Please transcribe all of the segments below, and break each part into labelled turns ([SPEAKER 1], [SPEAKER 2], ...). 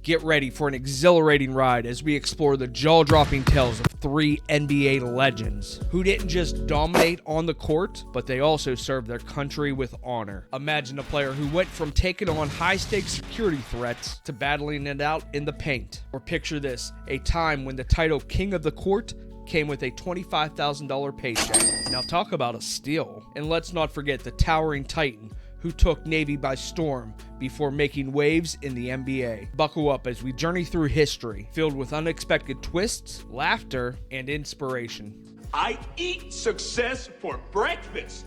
[SPEAKER 1] Get ready for an exhilarating ride as we explore the jaw-dropping tales of 3 NBA legends who didn't just dominate on the court, but they also served their country with honor. Imagine a player who went from taking on high-stakes security threats to battling it out in the paint. Or picture this, a time when the title King of the Court came with a $25,000 paycheck. Now talk about a steal. And let's not forget the towering titan who took Navy by storm before making waves in the NBA. Buckle up as we journey through history, filled with unexpected twists, laughter, and inspiration.
[SPEAKER 2] I eat success for breakfast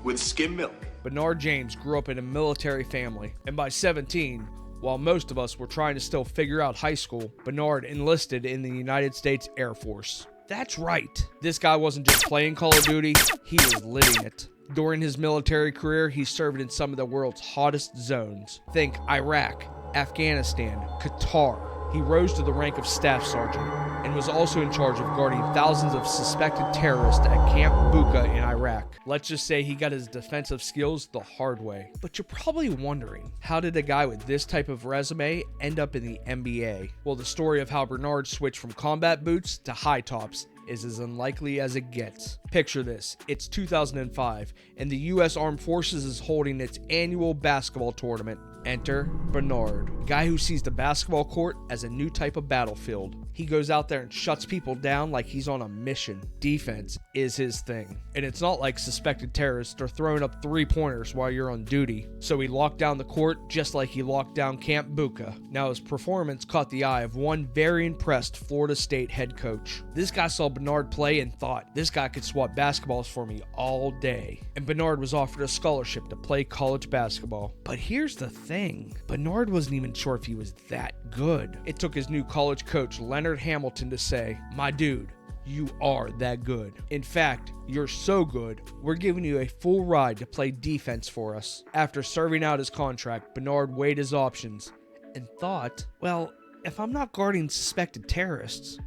[SPEAKER 2] with skim milk.
[SPEAKER 1] Bernard James grew up in a military family, and by 17, while most of us were trying to still figure out high school, Bernard enlisted in the United States Air Force. That's right. This guy wasn't just playing Call of Duty, he was living it. During his military career, he served in some of the world's hottest zones. Think Iraq, Afghanistan, Qatar. He rose to the rank of staff sergeant and was also in charge of guarding thousands of suspected terrorists at Camp Bucca in Iraq. Let's just say he got his defensive skills the hard way. But you're probably wondering, how did a guy with this type of resume end up in the NBA? Well, the story of how Bernard switched from combat boots to high tops is as unlikely as it gets. Picture this, it's 2005, and the U.S. Armed Forces is holding its annual basketball tournament. Enter Bernard, a guy who sees the basketball court as a new type of battlefield. He goes out there and shuts people down like he's on a mission. Defense is his thing. And it's not like suspected terrorists are throwing up 3-pointers while you're on duty. So he locked down the court just like he locked down Camp Bucca. Now his performance caught the eye of one very impressed Florida State head coach. This guy saw Bernard play and thought, this guy could swat basketballs for me all day. And Bernard was offered a scholarship to play college basketball. But here's the thing, Bernard wasn't even sure if he was that good. It took his new college coach, Leonard Hamilton, to say, my dude, you are that good. In fact, you're so good, we're giving you a full ride to play defense for us. After serving out his contract, Bernard weighed his options and thought, well, if I'm not guarding suspected terrorists,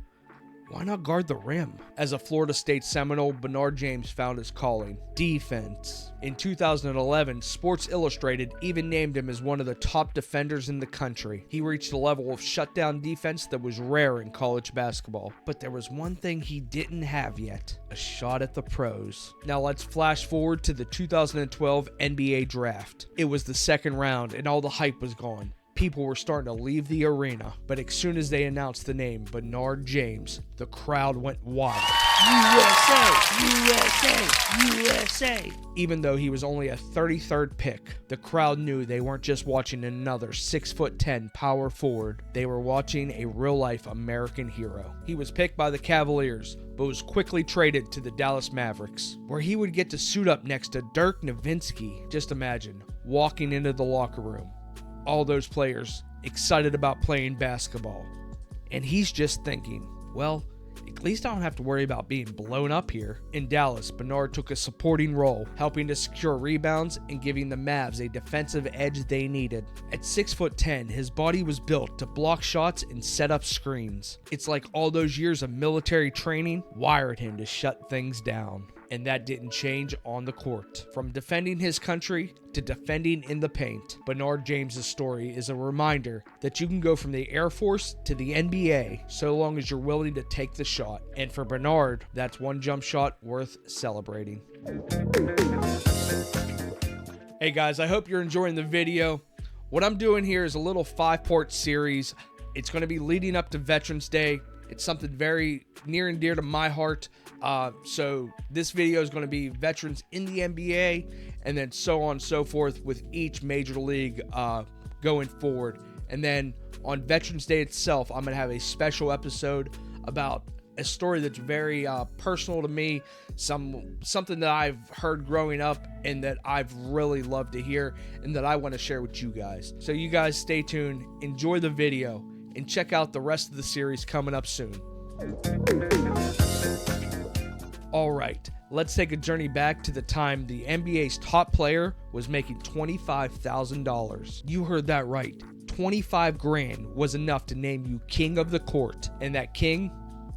[SPEAKER 1] why not guard the rim? As a Florida State Seminole, Bernard James found his calling, defense. In 2011, Sports Illustrated even named him as one of the top defenders in the country. He reached a level of shutdown defense that was rare in college basketball. But there was one thing he didn't have yet, a shot at the pros. Now let's flash forward to the 2012 NBA draft. It was the second round and all the hype was gone. People were starting to leave the arena, but as soon as they announced the name Bernard James, the crowd went wild. USA! USA! USA! Even though he was only a 33rd pick, the crowd knew they weren't just watching another 6'10" power forward. They were watching a real-life American hero. He was picked by the Cavaliers, but was quickly traded to the Dallas Mavericks, where he would get to suit up next to Dirk Nowitzki. Just imagine walking into the locker room. All those players excited about playing basketball. And he's just thinking, well, at least I don't have to worry about being blown up here. In Dallas, Bernard took a supporting role, helping to secure rebounds and giving the Mavs a defensive edge they needed. At 6'10", his body was built to block shots and set up screens. It's like all those years of military training wired him to shut things down. And that didn't change on the court. From defending his country to defending in the paint, Bernard James' story is a reminder that you can go from the Air Force to the NBA so long as you're willing to take the shot. And for Bernard, that's one jump shot worth celebrating. Hey guys, I hope you're enjoying the video. What I'm doing here is a little 5-part series. It's going to be leading up to Veterans Day. It's something very near and dear to my heart. So this video is going to be veterans in the NBA and then so on and so forth with each major league going forward. And then on Veterans Day itself, I'm going to have a special episode about a story that's very personal to me, something that I've heard growing up and that I've really loved to hear and that I want to share with you guys. So you guys stay tuned, enjoy the video, and check out the rest of the series coming up soon. Alright, let's take a journey back to the time the NBA's top player was making $25,000. You heard that right. $25,000 was enough to name you king of the court, and that king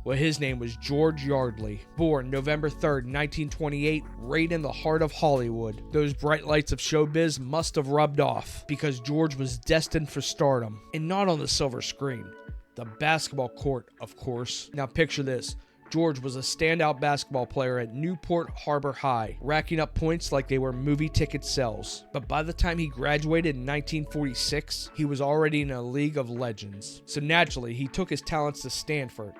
[SPEAKER 1] Well, his name was George Yardley, born November 3rd, 1928, right in the heart of Hollywood. Those bright lights of showbiz must have rubbed off, because George was destined for stardom, and not on the silver screen. The basketball court, of course. Now picture this. George was a standout basketball player at Newport Harbor High, racking up points like they were movie ticket sales. But by the time he graduated in 1946, he was already in a league of legends. So naturally, he took his talents to Stanford,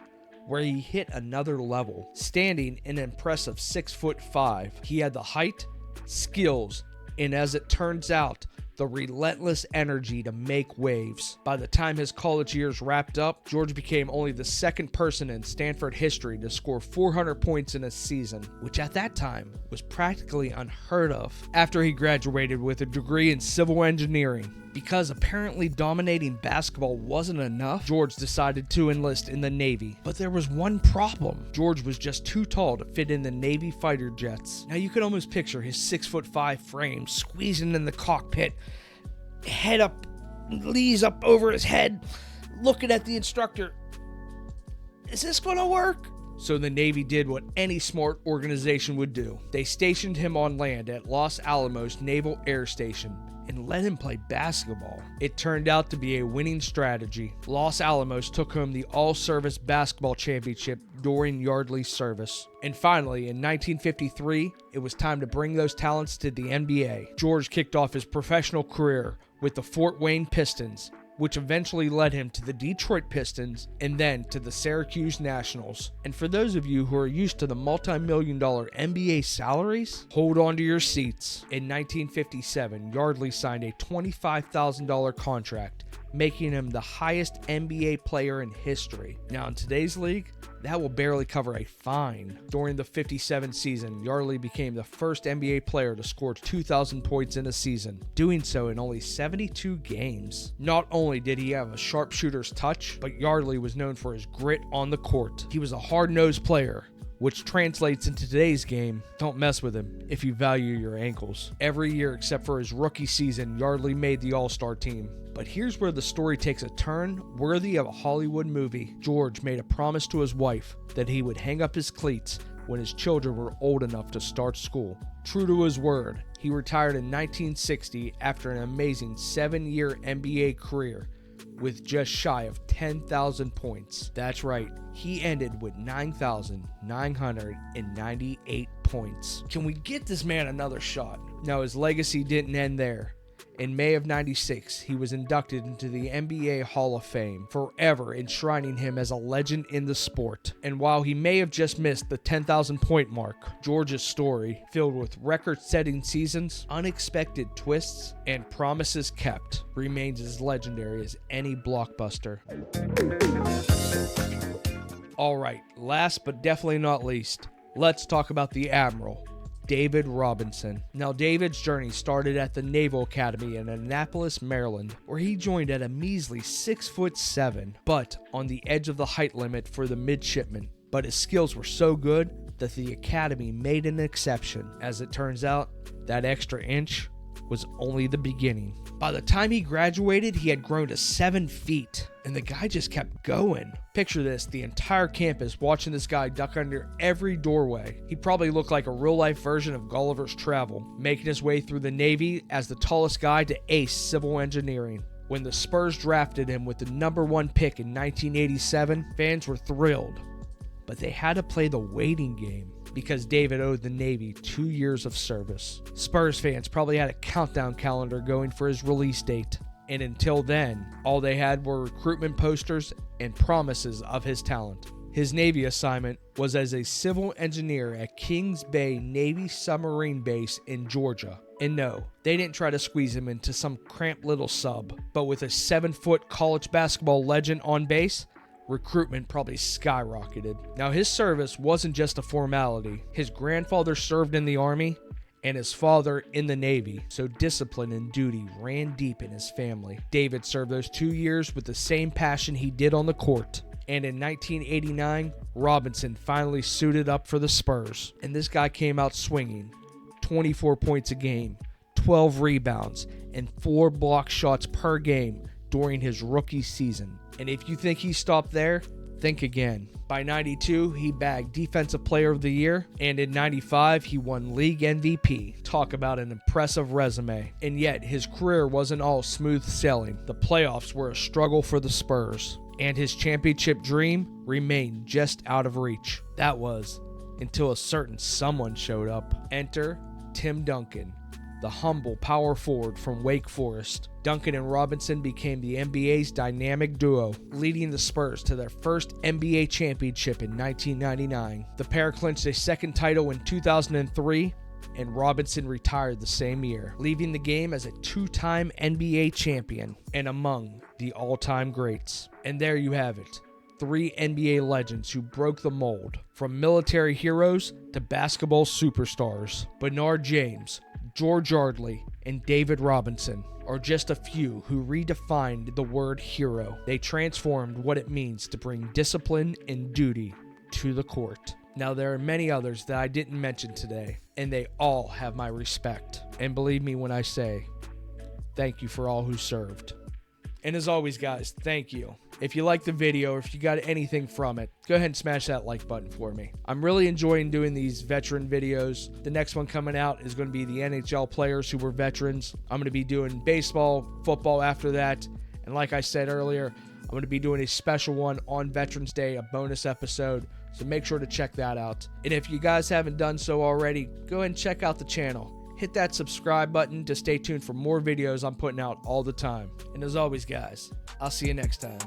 [SPEAKER 1] where he hit another level, standing an impressive 6'5". He had the height, skills, and as it turns out, the relentless energy to make waves. By the time his college years wrapped up, George became only the second person in Stanford history to score 400 points in a season, which at that time was practically unheard of. After he graduated with a degree in civil engineering, because apparently dominating basketball wasn't enough, George decided to enlist in the Navy. But there was one problem. George was just too tall to fit in the Navy fighter jets. Now you could almost picture his 6'5" frame squeezing in the cockpit, head up, knees up over his head, looking at the instructor. Is this gonna work? So the Navy did what any smart organization would do. They stationed him on land at Los Alamos Naval Air Station and let him play basketball. It turned out to be a winning strategy. Los Alamos took home the All-Service Basketball Championship during Yardley's service. And finally, in 1953, it was time to bring those talents to the NBA. George kicked off his professional career with the Fort Wayne Pistons, which eventually led him to the Detroit Pistons and then to the Syracuse Nationals. And for those of you who are used to the multi-million-dollar NBA salaries, hold on to your seats. In 1957, Yardley signed a $25,000 contract, making him the highest NBA player in history. Now in today's league, that will barely cover a fine. During the 57 season, Yardley became the first NBA player to score 2,000 points in a season, doing so in only 72 games. Not only did he have a sharpshooter's touch, but Yardley was known for his grit on the court. He was a hard-nosed player, which translates into today's game, don't mess with him if you value your ankles. Every year except for his rookie season, Yardley made the All-Star team. But here's where the story takes a turn worthy of a Hollywood movie. George made a promise to his wife that he would hang up his cleats when his children were old enough to start school. True to his word, he retired in 1960 after an amazing 7-year NBA career with just shy of 10,000 points. That's right, he ended with 9,998 points. Can we get this man another shot? Now, his legacy didn't end there. In May of '96, he was inducted into the NBA Hall of Fame, forever enshrining him as a legend in the sport. And while he may have just missed the 10,000 point mark, George's story, filled with record-setting seasons, unexpected twists, and promises kept, remains as legendary as any blockbuster. Alright, last but definitely not least, let's talk about the Admiral, David Robinson. Now, David's journey started at the Naval Academy in Annapolis, Maryland, where he joined at a measly 6'7", but on the edge of the height limit for the midshipmen. But his skills were so good that the Academy made an exception. As it turns out, that extra inch was only the beginning. By the time he graduated, he had grown to 7 feet, and the guy just kept going. Picture this, the entire campus watching this guy duck under every doorway. He probably looked like a real-life version of Gulliver's Travel, making his way through the Navy as the tallest guy to ace civil engineering. When the Spurs drafted him with the #1 pick in 1987, fans were thrilled. But they had to play the waiting game because David owed the Navy 2 years of service. Spurs fans probably had a countdown calendar going for his release date. And until then, all they had were recruitment posters and promises of his talent. His Navy assignment was as a civil engineer at Kings Bay Navy Submarine Base in Georgia. And no, they didn't try to squeeze him into some cramped little sub, but with a 7-foot college basketball legend on base, recruitment probably skyrocketed. Now, his service wasn't just a formality. His grandfather served in the Army and his father in the Navy, so discipline and duty ran deep in his family. David served those 2 years with the same passion he did on the court. And in 1989, Robinson finally suited up for the Spurs. And this guy came out swinging. 24 points a game, 12 rebounds, and 4 block shots per game during his rookie season. And if you think he stopped there, Think again. By 92, he bagged Defensive Player of the Year, and in 95, he won League MVP. Talk about an impressive resume. And yet, his career wasn't all smooth sailing. The playoffs were a struggle for the Spurs, and his championship dream remained just out of reach. That was until a certain someone showed up. Enter Tim Duncan, the humble power forward from Wake Forest. Duncan and Robinson became the NBA's dynamic duo, leading the Spurs to their first NBA championship in 1999. The pair clinched a second title in 2003, and Robinson retired the same year, leaving the game as a two-time NBA champion and among the all-time greats. And there you have it. 3 NBA legends who broke the mold, from military heroes to basketball superstars. Bernard James, George Yardley, and David Robinson are just a few who redefined the word hero. They transformed what it means to bring discipline and duty to the court. Now, there are many others that I didn't mention today, and they all have my respect. And believe me when I say, thank you for all who served. And as always, guys, thank you. If you liked the video or if you got anything from it, go ahead and smash that like button for me. I'm really enjoying doing these veteran videos. The next one coming out is going to be the NHL players who were veterans. I'm going to be doing baseball, football after that. And like I said earlier, I'm going to be doing a special one on Veterans Day, a bonus episode. So make sure to check that out. And if you guys haven't done so already, go ahead and check out the channel. Hit that subscribe button to stay tuned for more videos I'm putting out all the time. And as always, guys, I'll see you next time.